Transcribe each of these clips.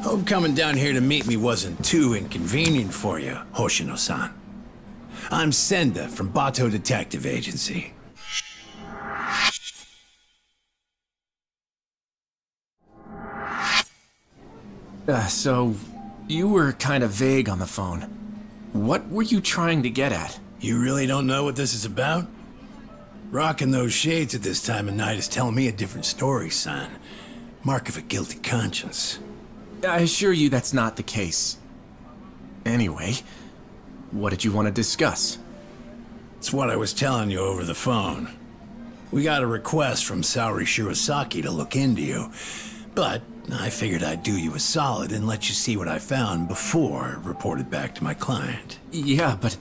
Hope coming down here to meet me wasn't too inconvenient for you, Hoshino-san. I'm Senda from Bato Detective Agency. So, you were kind of vague on the phone. What were you trying to get at? You really don't know what this is about? Rocking those shades at this time of night is telling me a different story, son. Mark of a guilty conscience. I assure you that's not the case. Anyway, what did you want to discuss? It's what I was telling you over the phone. We got a request from Saori Shirosaki to look into you, but I figured I'd do you a solid and let you see what I found before I reported back to my client. Yeah, but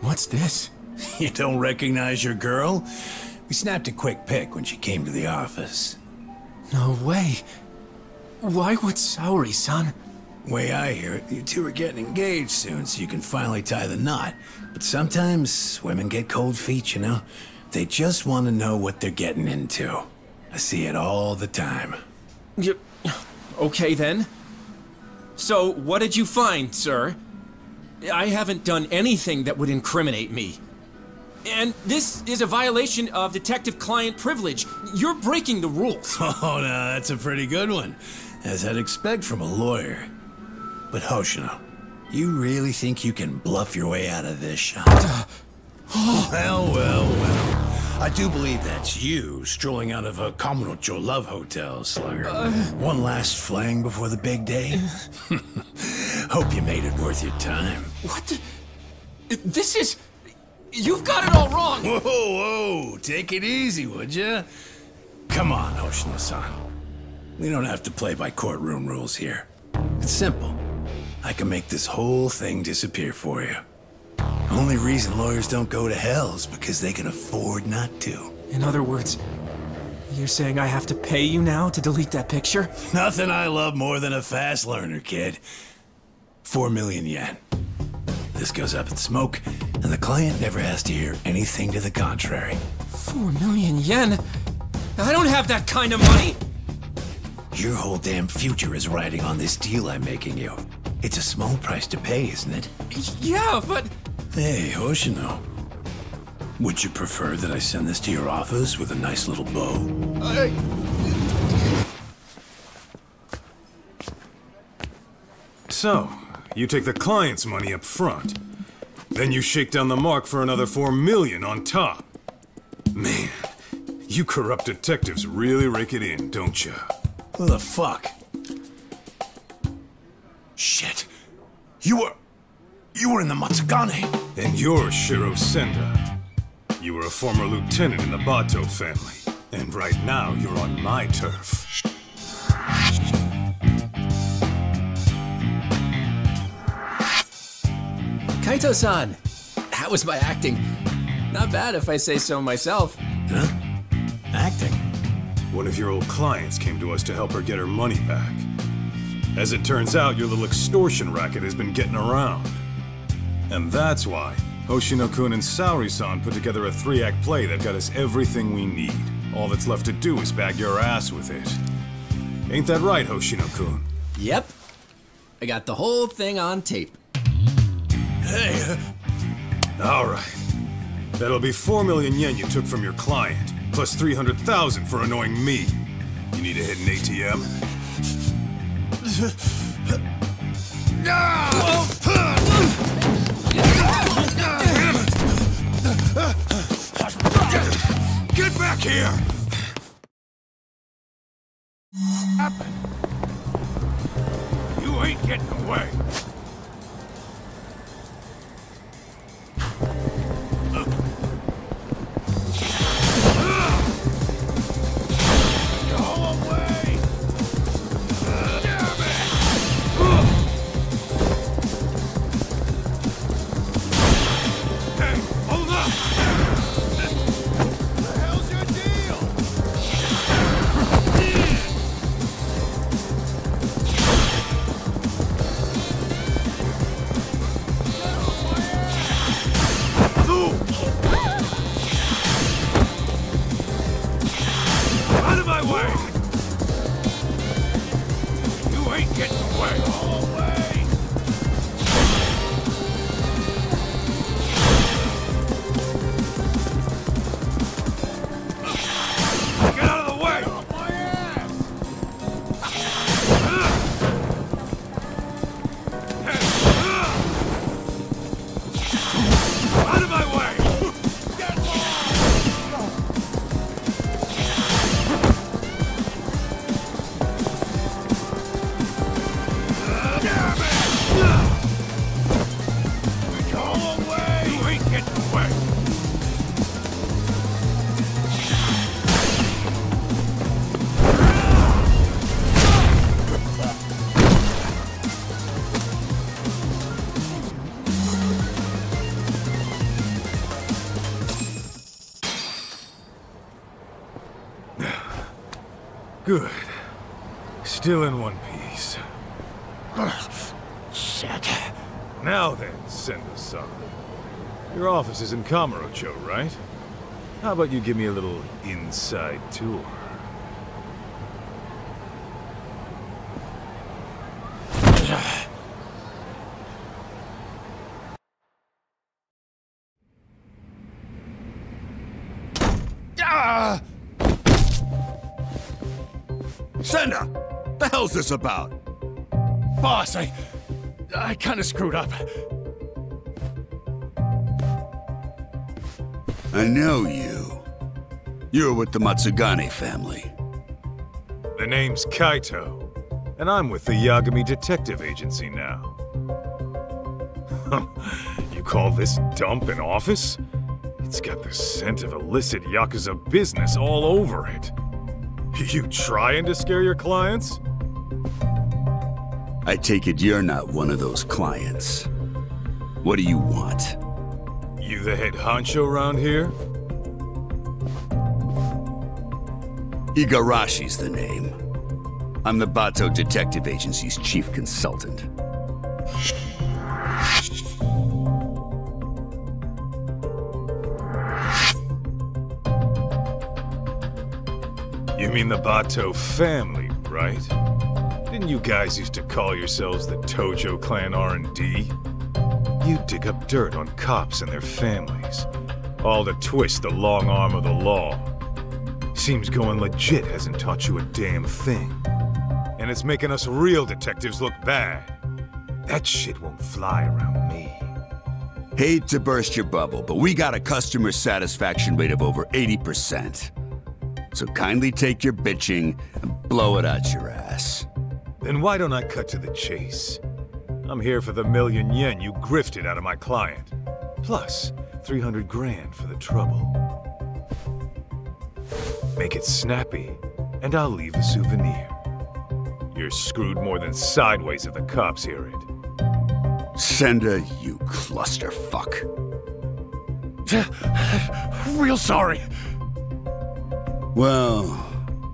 what's this? You don't recognize your girl? We snapped a quick pic when she came to the office. No way. Why would Saori-san? Way I hear it, you two are getting engaged soon, so you can finally tie the knot. But sometimes women get cold feet, you know? They just want to know what they're getting into. I see it all the time. Okay then. So, what did you find, sir? I haven't done anything that would incriminate me. And this is a violation of detective-client privilege. You're breaking the rules. Oh, no, that's a pretty good one, as I'd expect from a lawyer. But Hoshino, you really think you can bluff your way out of this, Sean? Well. I do believe that's you, strolling out of a Kamurocho love hotel, Slugger. One last fling before the big day? Hope you made it worth your time. What? This is... You've got it all wrong! Whoa, take it easy, would ya? Come on, Hoshino-san. We don't have to play by courtroom rules here. It's simple. I can make this whole thing disappear for you. Only reason lawyers don't go to hell is because they can afford not to. In other words, you're saying I have to pay you now to delete that picture? Nothing I love more than a fast learner, kid. 4 million yen. This goes up in smoke, and the client never has to hear anything to the contrary. 4 million yen? I don't have that kind of money! Your whole damn future is riding on this deal I'm making you. It's a small price to pay, isn't it? Yeah, but... Hey, Hoshino. Would you prefer that I send this to your office with a nice little bow? So, you take the client's money up front. Then you shake down the mark for another 4 million on top. Man, you corrupt detectives really rake it in, don't you? Who the fuck? Shit. You were in the Matsugane. And you're Shiro Senda. You were a former lieutenant in the Bato family. And right now, you're on my turf. Kaito SON, how was my acting? Not bad if I say so myself. Huh? Acting? One of your old clients came to us to help her get her money back. As it turns out, your little extortion racket has been getting around. And that's why Hoshino-kun and Saori-san put together a 3-act play that got us everything we need. All that's left to do is bag your ass with it. Ain't that right, Hoshino-kun? Yep. I got the whole thing on tape. Hey, All right. That'll be 4 million yen you took from your client, plus 300,000 for annoying me. You need a hidden ATM? get back here! You ain't getting away. ain't getting away! All away! Get out of the way! Get off my ass! Out of my way! Get lost! Damn it! Go away! You ain't getting away! Good. Still in one piece. Shit. Now then, Senda-san. Your office is in Kamurocho, right? How about you give me a little inside tour? Ah! Senda! The hell's this about? Boss, I kinda screwed up. I know you. You're with the Matsugane family. The name's Kaito, and I'm with the Yagami Detective Agency now. You call this dump an office? It's got the scent of illicit Yakuza business all over it. You trying to scare your clients? I take it you're not one of those clients. What do you want? You the head honcho around here? Igarashi's the name. I'm the Bato Detective Agency's chief consultant. You mean the Bato family, right? Didn't you guys used to call yourselves the Tojo Clan R&D? You dig up dirt on cops and their families, all to twist the long arm of the law. Seems going legit hasn't taught you a damn thing. And it's making us real detectives look bad. That shit won't fly around me. Hate to burst your bubble, but we got a customer satisfaction rate of over 80%. So kindly take your bitching and blow it out your ass. Then why don't I cut to the chase? I'm here for the million yen you grifted out of my client. Plus, 300 grand for the trouble. Make it snappy, and I'll leave a souvenir. You're screwed more than sideways if the cops hear it. Senda, you clusterfuck. Real sorry. Well,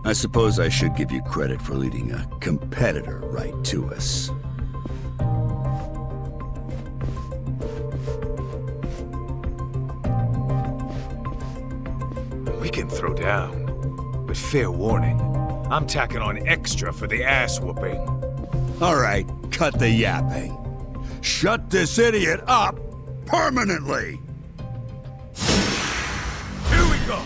I suppose I should give you credit for leading a competitor right to us. We can throw down, but fair warning, I'm tacking on extra for the ass whooping. All right, cut the yapping. Shut this idiot up permanently! Here we go!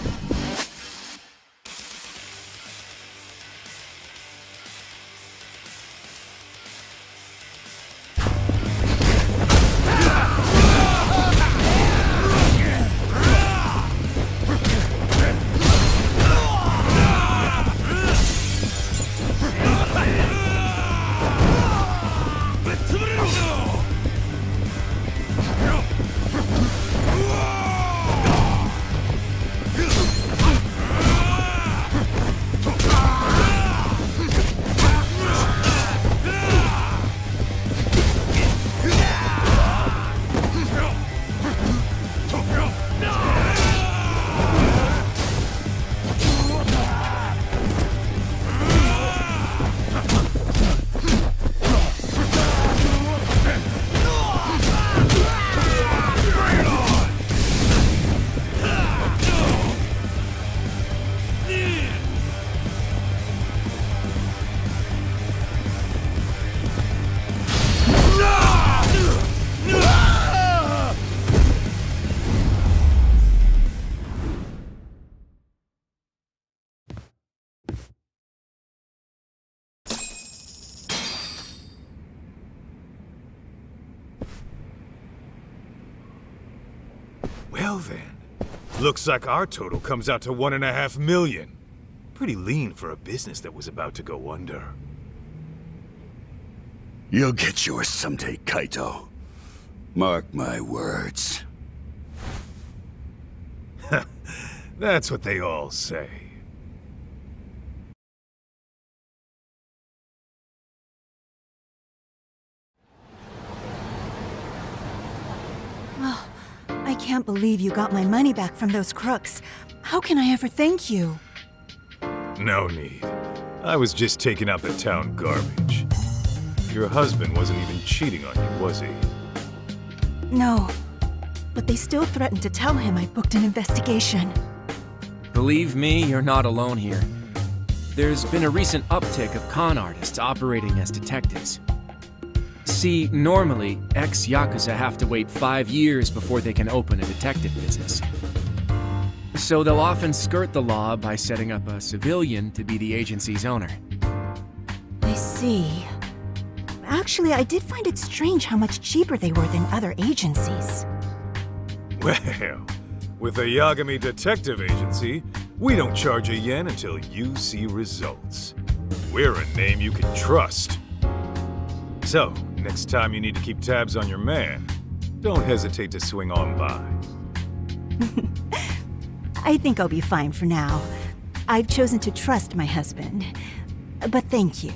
Well then, looks like our total comes out to 1.5 million. Pretty lean for a business that was about to go under. You'll get yours someday, Kaito. Mark my words. That's what they all say. Oh, I can't believe you got my money back from those crooks. How can I ever thank you? No need. I was just taking out the town garbage. Your husband wasn't even cheating on you, was he? No, but they still threatened to tell him I booked an investigation. Believe me, you're not alone here. There's been a recent uptick of con artists operating as detectives. See, normally, ex-Yakuza have to wait 5 years before they can open a detective business. So they'll often skirt the law by setting up a civilian to be the agency's owner. I see. Actually, I did find it strange how much cheaper they were than other agencies. Well, with a Yagami detective agency, we don't charge a yen until you see results. We're a name you can trust. So, next time you need to keep tabs on your man, don't hesitate to swing on by. I think I'll be fine for now. I've chosen to trust my husband. But thank you.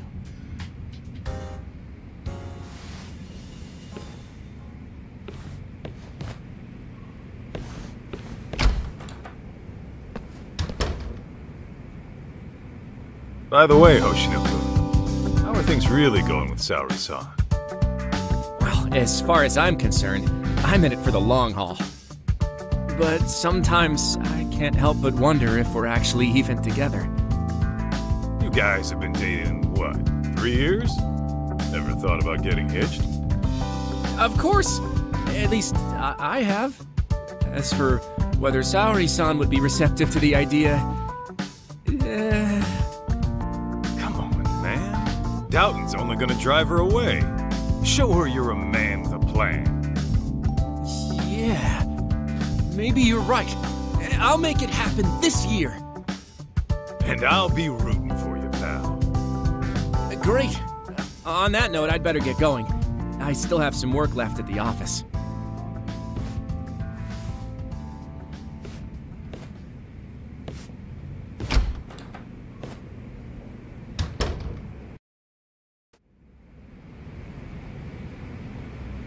By the way, Hoshino-kun, how are things really going with Saori-san? Well, as far as I'm concerned, I'm in it for the long haul. But sometimes I can't help but wonder if we're actually even together. You guys have been dating, what, 3 years? Ever thought about getting hitched? Of course! At least, I have. As for whether Saori-san would be receptive to the idea... Come on, man. Doubting's only gonna drive her away. Show her you're a man with a plan. Yeah... Maybe you're right. I'll make it happen this year. And I'll be rooting for you, pal. Great. On that note, I'd better get going. I still have some work left at the office.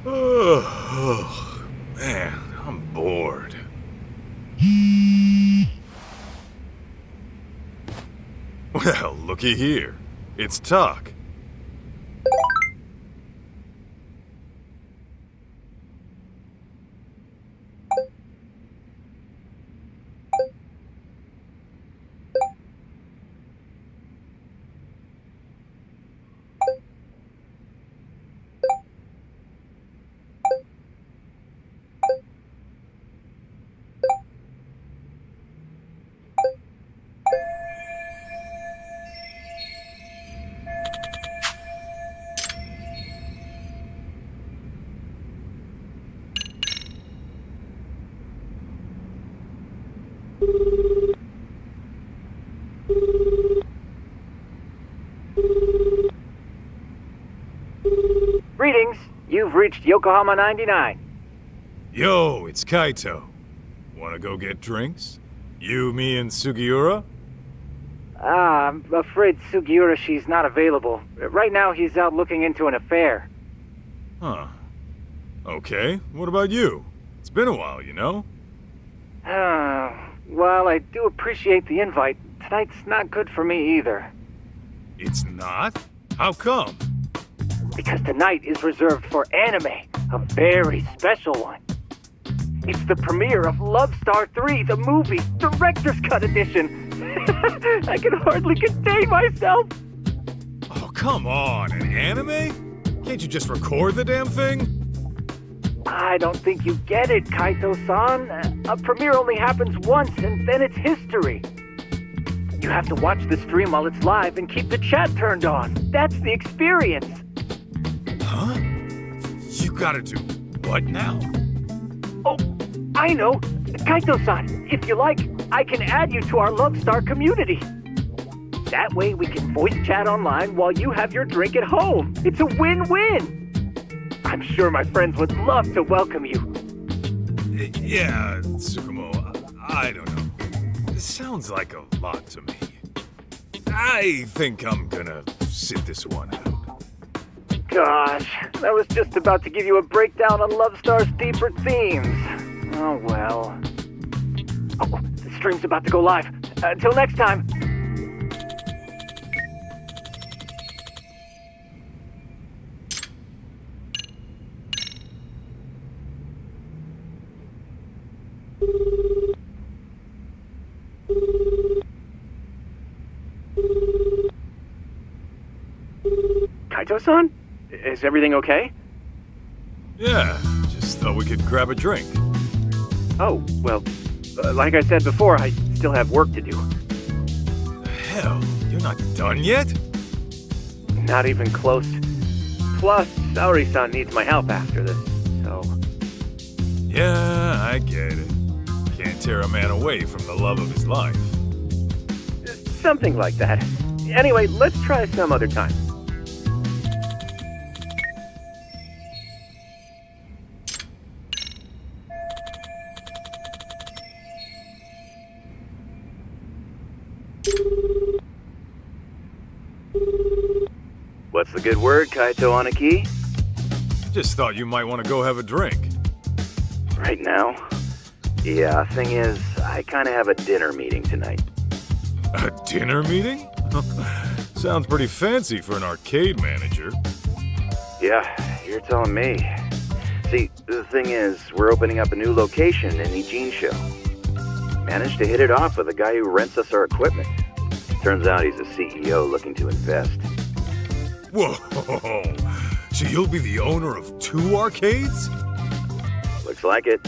Oh, man, I'm bored. Well, looky here. It's talk. Greetings. You've reached Yokohama 99. Yo, it's Kaito. Wanna go get drinks? You, me, and Sugiura? I'm afraid Sugiura, she's not available. Right now, he's out looking into an affair. Huh. Okay, what about you? It's been a while, you know? Well, I do appreciate the invite. Tonight's not good for me either. It's not? How come? Because tonight is reserved for anime, a very special one. It's the premiere of Love Star 3, the movie, Director's Cut Edition. I can hardly contain myself. Oh, come on, an anime? Can't you just record the damn thing? I don't think you get it, Kaito-san. A premiere only happens once, and then it's history. You have to watch the stream while it's live and keep the chat turned on. That's the experience. Huh? You gotta do what now? Oh, I know. Kaito-san, if you like, I can add you to our Love Star community. That way we can voice chat online while you have your drink at home. It's a win-win. I'm sure my friends would love to welcome you. Yeah, Tsukumo, I don't know. It sounds like a lot to me. I think I'm gonna sit this one out. Gosh, I was just about to give you a breakdown on Love Star's deeper themes. Oh well. Oh, the stream's about to go live. Until next time. Kaito-san? Is everything okay? Yeah, just thought we could grab a drink. Oh, well, like I said before, I still have work to do. The hell? You're not done yet? Not even close. Plus, Saori-san needs my help after this, so... Yeah, I get it. Can't tear a man away from the love of his life. Something like that. Anyway, let's try some other time. What's the good word, Kaito Aniki? Just thought you might want to go have a drink. Right now? Yeah, thing is, I kinda have a dinner meeting tonight. A dinner meeting? Sounds pretty fancy for an arcade manager. Yeah, you're telling me. See, the thing is, we're opening up a new location in Ijincho. Managed to hit it off with a guy who rents us our equipment. Turns out he's a CEO looking to invest. Whoa! So you'll be the owner of 2 arcades? Looks like it.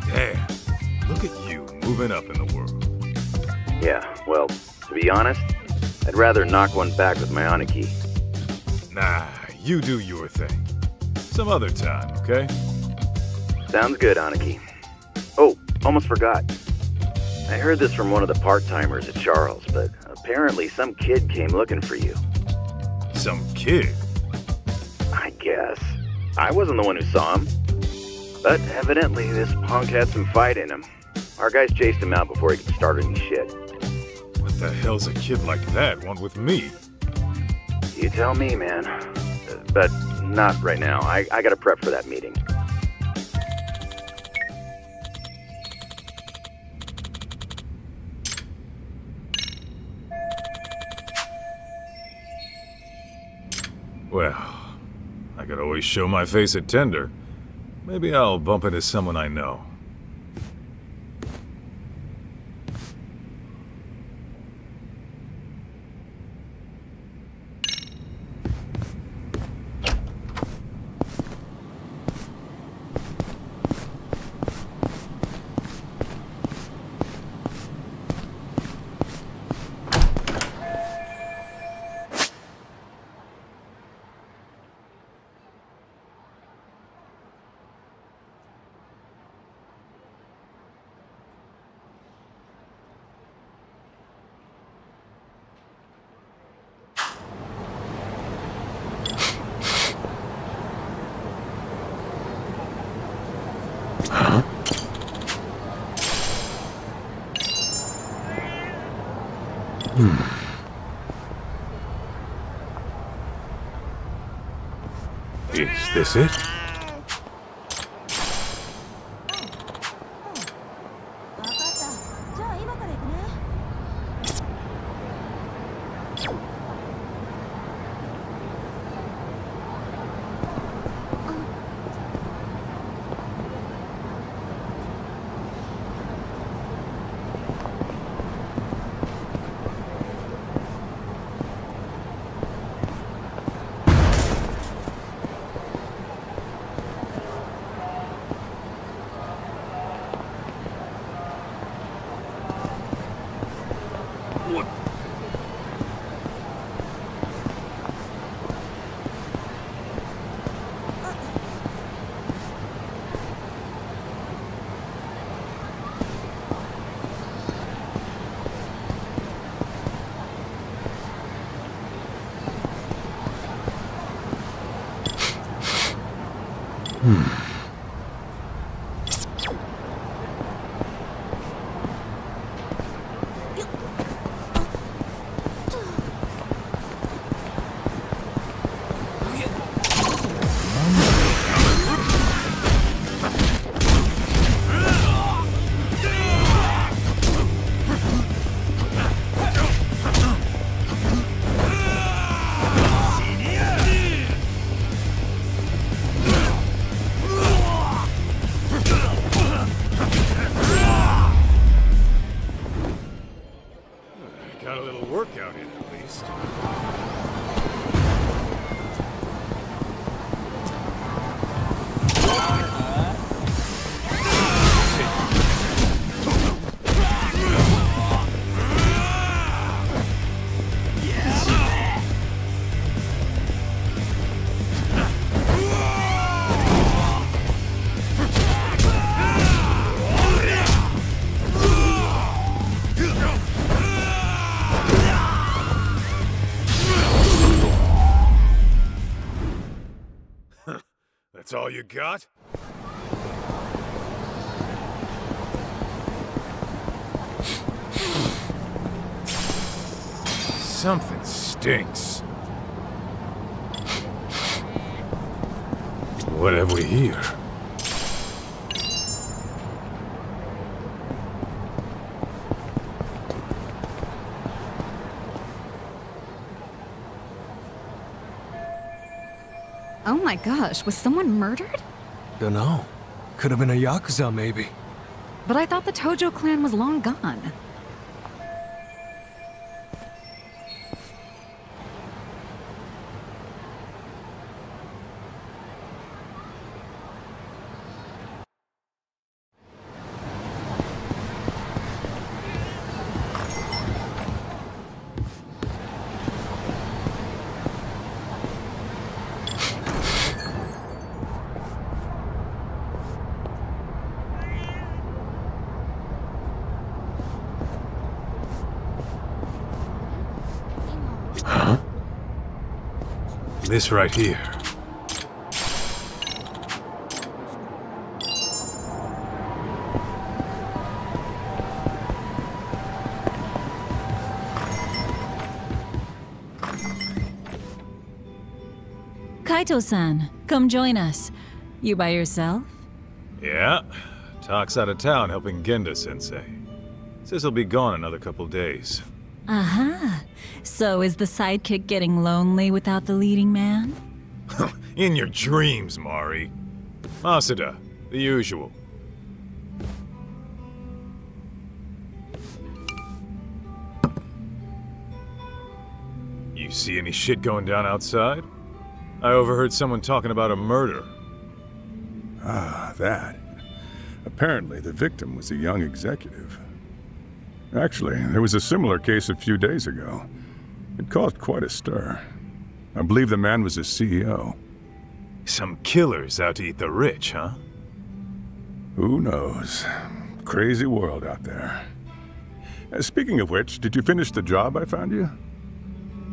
Damn, look at you moving up in the world. Yeah, well, to be honest, I'd rather knock one back with my Aniki. Nah, you do your thing. Some other time, okay? Sounds good, Aniki. Oh, almost forgot. I heard this from one of the part-timers at Charles, but apparently some kid came looking for you. Some kid? I guess. I wasn't the one who saw him. But evidently this punk had some fight in him. Our guys chased him out before he could start any shit. What the hell's a kid like that want with me? You tell me, man. But not right now. I gotta prep for that meeting. Well, I could always show my face at Tender. Maybe I'll bump into someone I know. Is this it? Got a little workout in, at least. That's all you got? Something stinks. What have we here? Oh my gosh, was someone murdered? Dunno. Could have been a Yakuza, maybe. But I thought the Tojo clan was long gone. This right here. Kaito SON, come join us. You by yourself? Yeah. Talk's out of town helping Genda-sensei. Says he'll be gone another couple days. Aha. So is the sidekick getting lonely without the leading man? In your dreams, Mari. Masuda, the usual. You see any shit going down outside? I overheard someone talking about a murder. Ah, that. Apparently, the victim was a young executive. Actually, there was a similar case a few days ago. It caused quite a stir. I believe the man was a CEO. Some killers out to eat the rich, huh? Who knows? Crazy world out there. Speaking of which, did you finish the job I found you?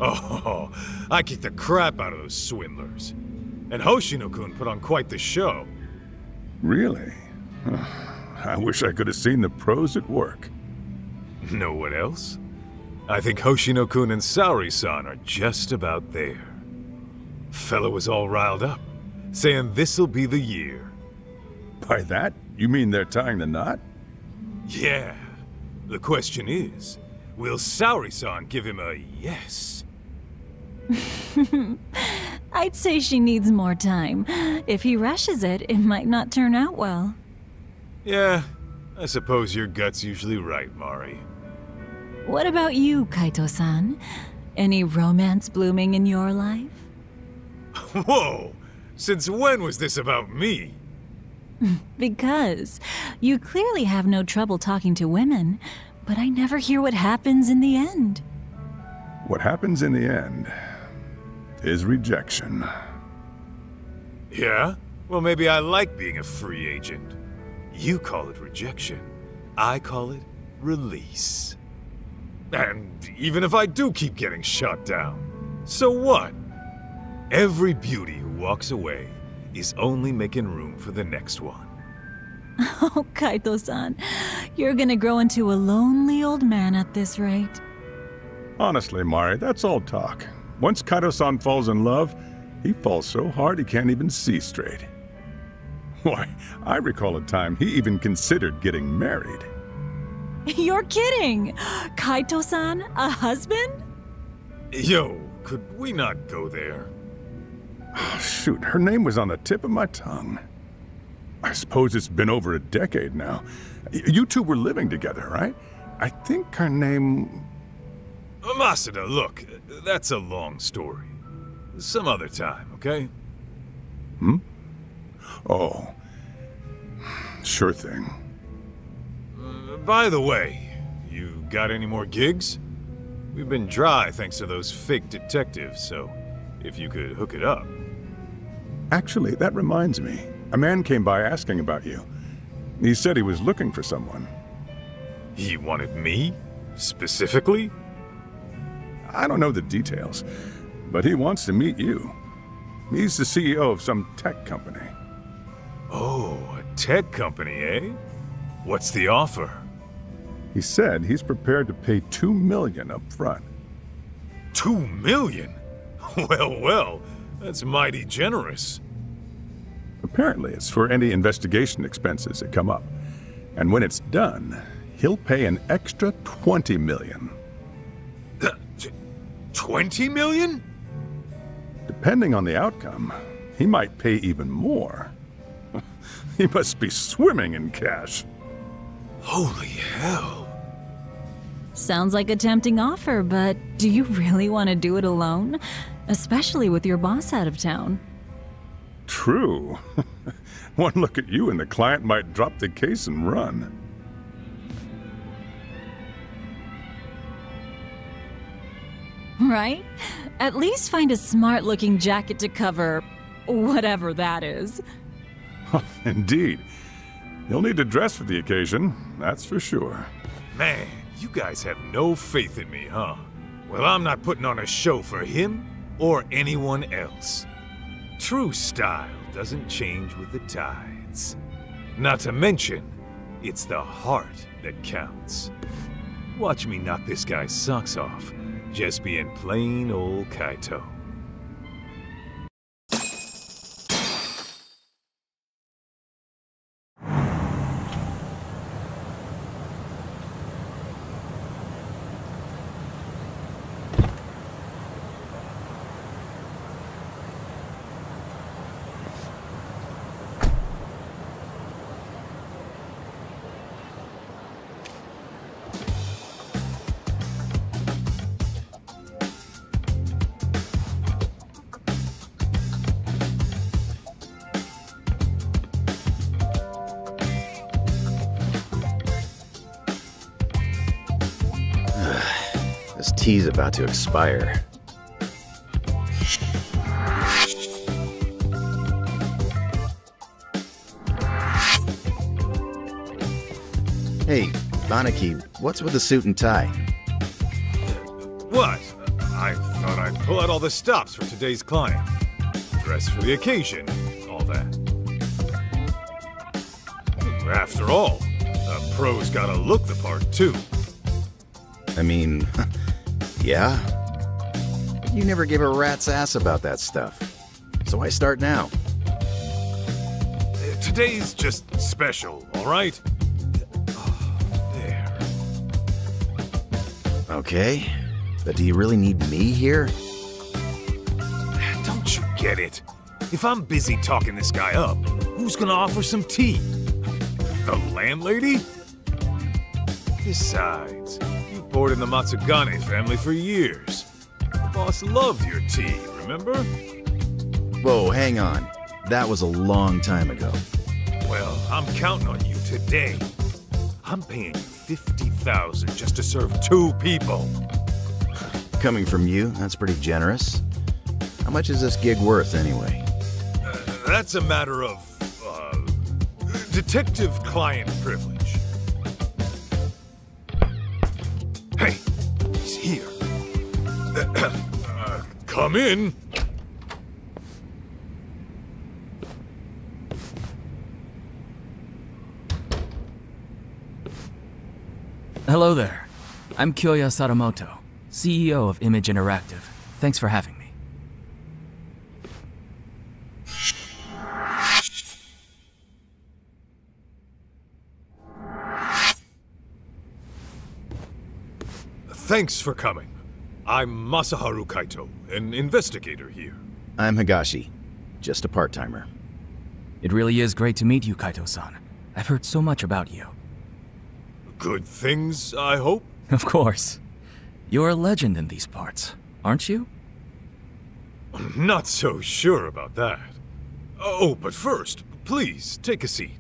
Oh, I kicked the crap out of those swindlers. And Hoshino-kun put on quite the show. Really? I wish I could have seen the pros at work. Know what else? I think Hoshino-kun and Saori-san are just about there. Fella was all riled up, saying this'll be the year. By that, you mean they're tying the knot? Yeah. The question is, will Saori-san give him a yes? I'd say she needs more time. If he rushes it, it might not turn out well. Yeah, I suppose your gut's usually right, Mari. What about you, Kaito-san? Any romance blooming in your life? Whoa! Since when was this about me? Because you clearly have no trouble talking to women, but I never hear what happens in the end. What happens in the end is rejection. Yeah? Well, maybe I like being a free agent. You call it rejection. I call it release. And even if I do keep getting shot down, so what? Every beauty who walks away is only making room for the next one. Oh, Kaito-san, you're gonna grow into a lonely old man at this rate. Honestly, Mari, that's all talk. Once Kaito-san falls in love, he falls so hard he can't even see straight. Why, I recall a time he even considered getting married. You're kidding! Kaito-san, a husband? Yo, could we not go there? Oh, shoot, her name was on the tip of my tongue. I suppose it's been over a decade now. You two were living together, right? I think her name... Masuda, look, that's a long story. Some other time, okay? Hmm? Oh. Sure thing. By the way, you got any more gigs? We've been dry thanks to those fake detectives, so if you could hook it up. Actually, that reminds me. A man came by asking about you. He said he was looking for someone. He wanted me? Specifically? I don't know the details, but he wants to meet you. He's the CEO of some tech company. Oh, a tech company, eh? What's the offer? He said he's prepared to pay $2 million up front. $2 million? Well, that's mighty generous. Apparently, it's for any investigation expenses that come up. And when it's done, he'll pay an extra $20 million. 20 million? Depending on the outcome, he might pay even more. He must be swimming in cash. Holy hell. Sounds like a tempting offer, but do you really want to do it alone? Especially with your boss out of town. True. One look at you and the client might drop the case and run. Right? At least find a smart-looking jacket to cover whatever that is. Indeed. You'll need to dress for the occasion, that's for sure. Man, you guys have no faith in me, huh? Well, I'm not putting on a show for him or anyone else. True style doesn't change with the tides. Not to mention, it's the heart that counts. Watch me knock this guy's socks off, just being plain old Kaito. This tea's about to expire. Hey, Banaki, what's with the suit and tie? What? I thought I'd pull out all the stops for today's client. Dress for the occasion, all that. After all, a pro's gotta look the part, too. I mean, yeah. But you never give a rat's ass about that stuff. So why start now? Today's just special, all right? There. Okay, but do you really need me here? Don't you get it? If I'm busy talking this guy up, who's gonna offer some tea? The landlady? Besides, you poured in the Matsugane family for years. The boss loved your tea, remember? Whoa, hang on. That was a long time ago. Well, I'm counting on you today. I'm paying you $50,000 just to serve 2 people. Coming from you, that's pretty generous. How much is this gig worth, anyway? That's a matter of, detective-client privilege. Hey, he's here. Come in. Hello there. I'm Kyoya Sadamoto, CEO of Image Interactive. Thanks for having me. Thanks for coming. I'm Masaharu Kaito, an investigator here. I'm Higashi, just a part-timer. It really is great to meet you, Kaito-san. I've heard so much about you. Good things, I hope? Of course. You're a legend in these parts, aren't you? Not so sure about that. Oh, but first, please, take a seat.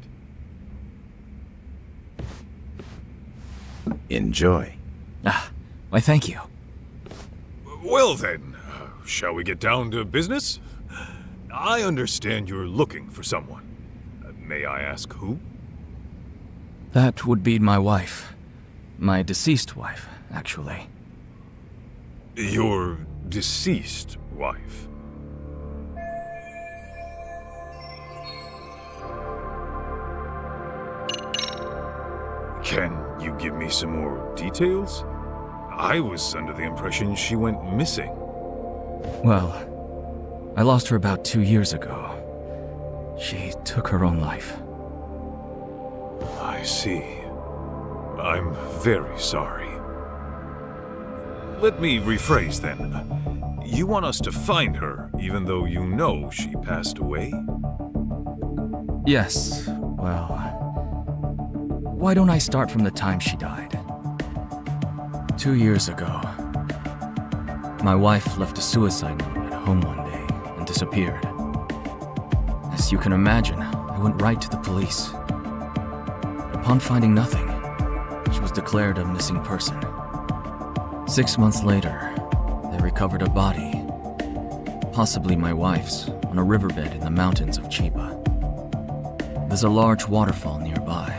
Enjoy. Ah, why thank you. Well then, shall we get down to business? I understand you're looking for someone. May I ask who? That would be my wife. My deceased wife, actually. Your deceased wife? Can you give me some more details? I was under the impression she went missing. Well, I lost her about 2 years ago. She took her own life. I see. I'm very sorry. Let me rephrase then. You want us to find her, even though you know she passed away? Yes, well... Why don't I start from the time she died? 2 years ago, my wife left a suicide note at home one day and disappeared. As you can imagine, I went right to the police. Upon finding nothing, she was declared a missing person. 6 months later, they recovered a body, possibly my wife's, on a riverbed in the mountains of Chiba. There's a large waterfall nearby,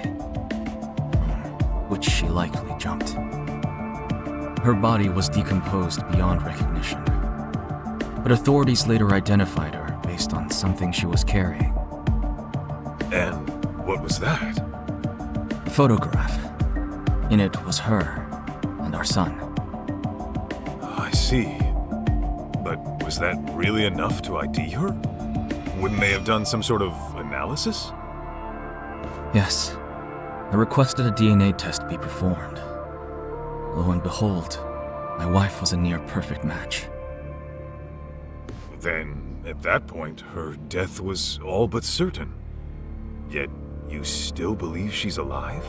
from which she likely jumped. Her body was decomposed beyond recognition, but authorities later identified her based on something she was carrying. And what was that? A photograph. In it was her and our son. I see. But was that really enough to ID her? Wouldn't they have done some sort of analysis? Yes. I requested a DNA test be performed. Lo and behold, my wife was a near-perfect match. Then, at that point, her death was all but certain. Yet, you still believe she's alive?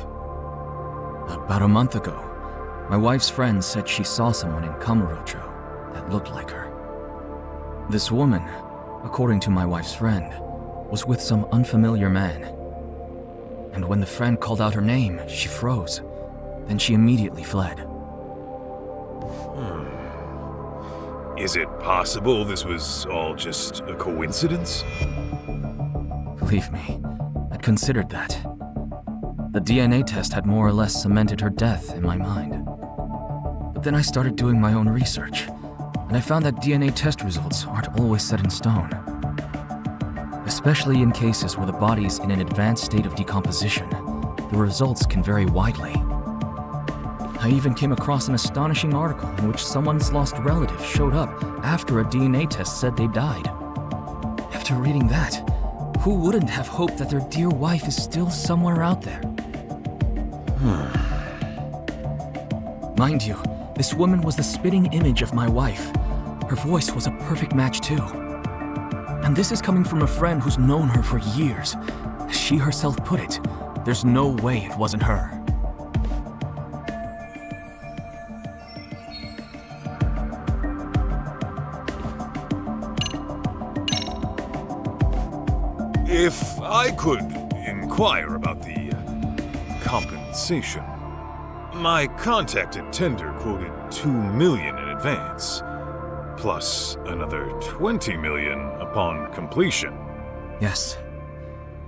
About a month ago, my wife's friend said she saw someone in Kamurocho that looked like her. This woman, according to my wife's friend, was with some unfamiliar man. And when the friend called out her name, she froze. Then she immediately fled. Is it possible this was all just a coincidence? Believe me, I'd considered that. The DNA test had more or less cemented her death in my mind. But then I started doing my own research, and I found that DNA test results aren't always set in stone. Especially in cases where the body's in an advanced state of decomposition, the results can vary widely. I even came across an astonishing article in which someone's lost relative showed up after a DNA test said they died. After reading that, who wouldn't have hoped that their dear wife is still somewhere out there? Mind you, this woman was the spitting image of my wife. Her voice was a perfect match too. And this is coming from a friend who's known her for years. As she herself put it, there's no way it wasn't her. If I could inquire about the compensation. My contacted tender quoted $2 million in advance, plus another $20 million upon completion. Yes.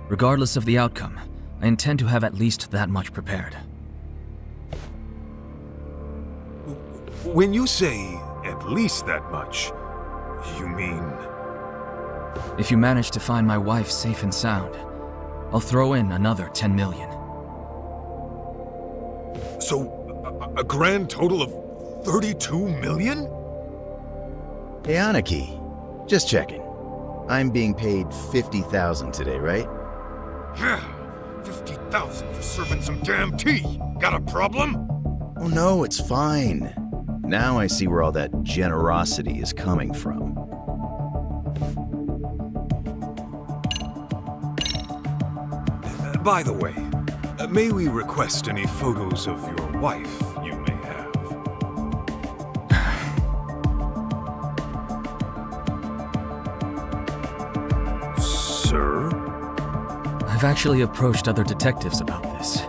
Regardless of the outcome, I intend to have at least that much prepared. When you say at least that much, you mean... If you manage to find my wife safe and sound, I'll throw in another 10 million. So, a grand total of 32 million? Hey, Aniki, just checking. I'm being paid 50,000 today, right? Yeah, 50,000 for serving some damn tea. Got a problem? Oh no, it's fine. Now I see where all that generosity is coming from. By the way, may we request any photos of your wife you may have? Sir? I've actually approached other detectives about this,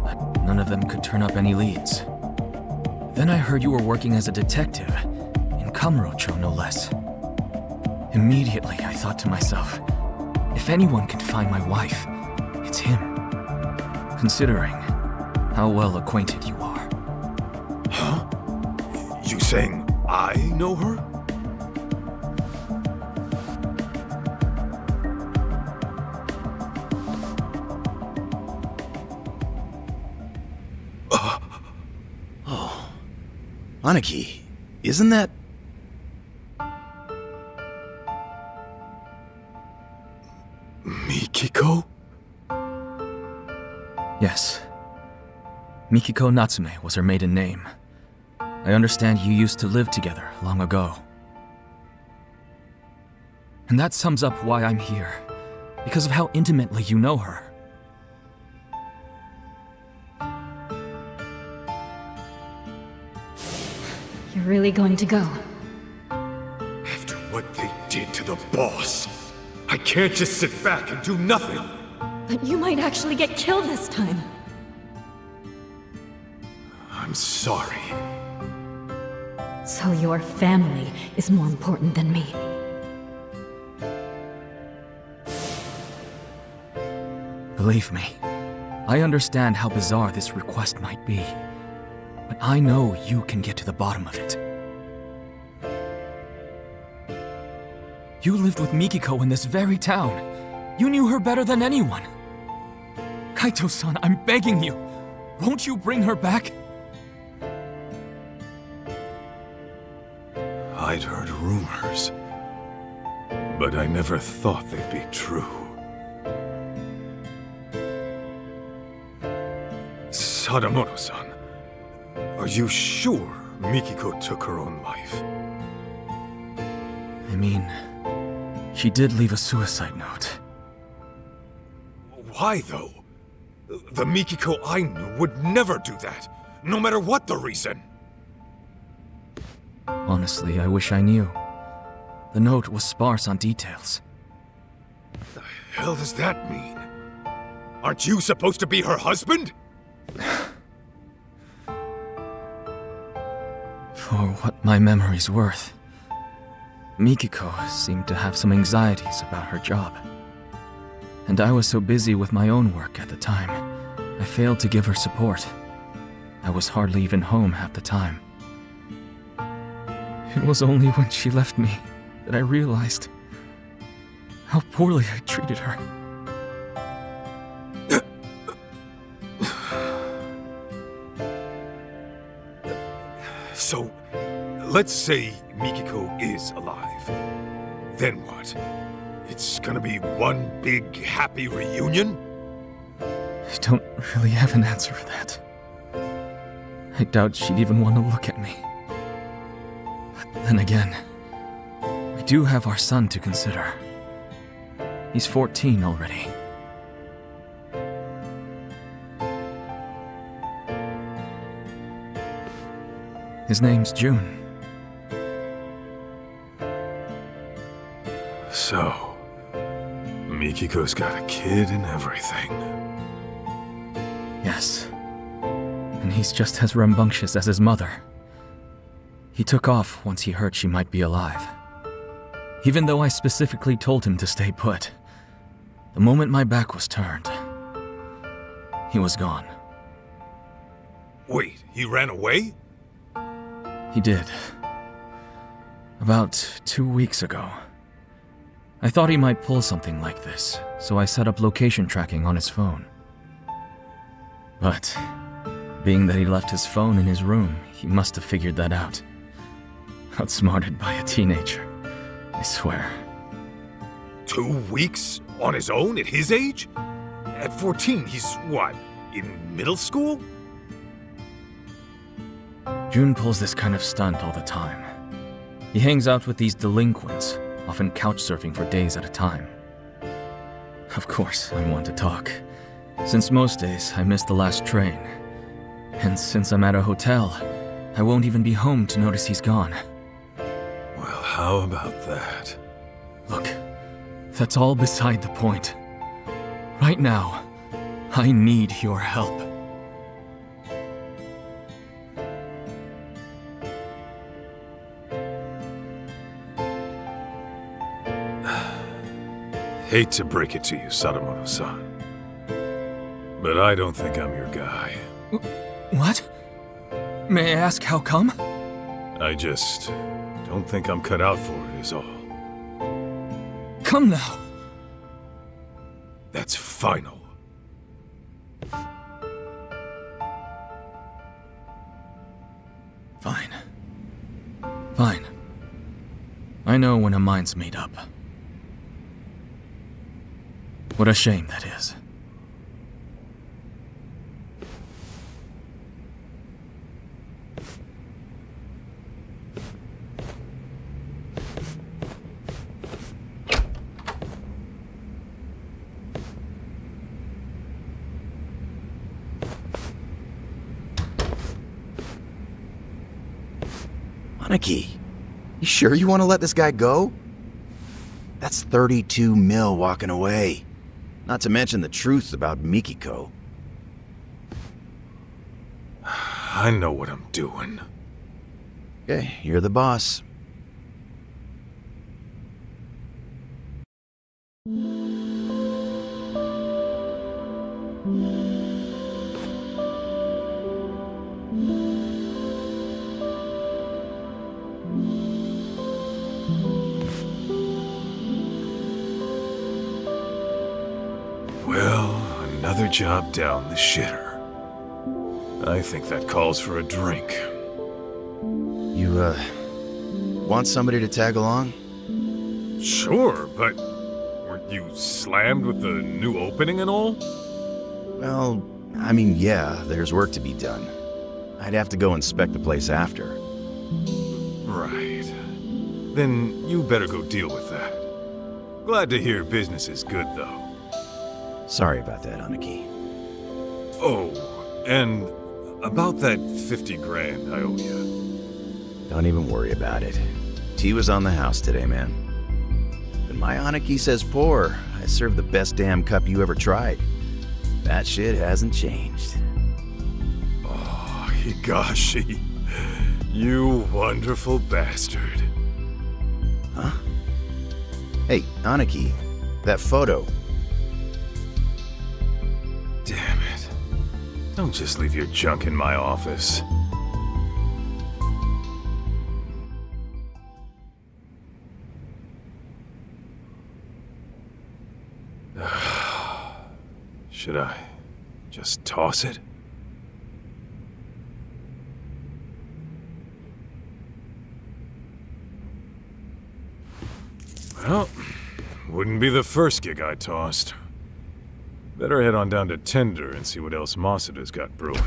but none of them could turn up any leads. Then I heard you were working as a detective, in Kamurocho no less. Immediately I thought to myself, if anyone can find my wife, it's him. Considering how well acquainted you are. Huh? You saying I know her? Oh. Aniki, isn't that... Mikiko? Yes. Mikiko Natsume was her maiden name. I understand you used to live together long ago. And that sums up why I'm here, because of how intimately you know her. You're really going to go? After what they did to the boss, I can't just sit back and do nothing. But you might actually get killed this time. I'm sorry. So your family is more important than me. Believe me, I understand how bizarre this request might be. But I know you can get to the bottom of it. You lived with Mikiko in this very town. You knew her better than anyone. Kaito-san, I'm begging you. Won't you bring her back? I'd heard rumors, but I never thought they'd be true. Sadamoto-san, are you sure Mikiko took her own life? I mean, she did leave a suicide note. Why, though? The Mikiko I knew would never do that, no matter what the reason. Honestly, I wish I knew. The note was sparse on details. The hell does that mean? Aren't you supposed to be her husband? For what my memory's worth, Mikiko seemed to have some anxieties about her job. And I was so busy with my own work at the time, I failed to give her support. I was hardly even home half the time. It was only when she left me that I realized how poorly I treated her. So, let's say Mikiko is alive. Then what? It's gonna be one big happy reunion? I don't really have an answer for that. I doubt she'd even want to look at me. But then again, we do have our son to consider. He's 14 already. His name's June. So, Mikiko's got a kid and everything. Yes. And he's just as rambunctious as his mother. He took off once he heard she might be alive. Even though I specifically told him to stay put, the moment my back was turned, he was gone. Wait, he ran away? He did. About 2 weeks ago. I thought he might pull something like this, so I set up location tracking on his phone. But, being that he left his phone in his room, he must have figured that out. Outsmarted by a teenager, I swear. 2 weeks on his own at his age? At 14, he's what, in middle school? Jun pulls this kind of stunt all the time. He hangs out with these delinquents, often couch surfing for days at a time. Of course, I want to talk, since most days I miss the last train. And since I'm at a hotel, I won't even be home to notice he's gone. Well, how about that? Look, that's all beside the point. Right now, I need your help. Hate to break it to you, Sadamoto-san, but I don't think I'm your guy. What? May I ask how come? I just don't think I'm cut out for it is all. Come now. That's final. Fine. Fine. I know when a mind's made up. What a shame that is. Aniki, you sure you want to let this guy go? That's 32 mil walking away. Not to mention the truth about Mikiko. I know what I'm doing. Okay, you're the boss. Well, another job down the shitter. I think that calls for a drink. You, want somebody to tag along? Sure, but weren't you slammed with the new opening and all? Well, I mean, yeah, there's work to be done. I'd have to go inspect the place after. Right. Then you better go deal with that. Glad to hear business is good, though. Sorry about that, Aniki. Oh, and about that 50 grand I owe you. Don't even worry about it. Tea was on the house today, man. When my Aniki says pour, I serve the best damn cup you ever tried. That shit hasn't changed. Oh, Higashi. You wonderful bastard. Huh? Hey, Aniki, that photo. Damn it. Don't just leave your junk in my office. Should I just toss it? Well, wouldn't be the first gig I tossed. Better head on down to Tender and see what else Masuda's got brewing.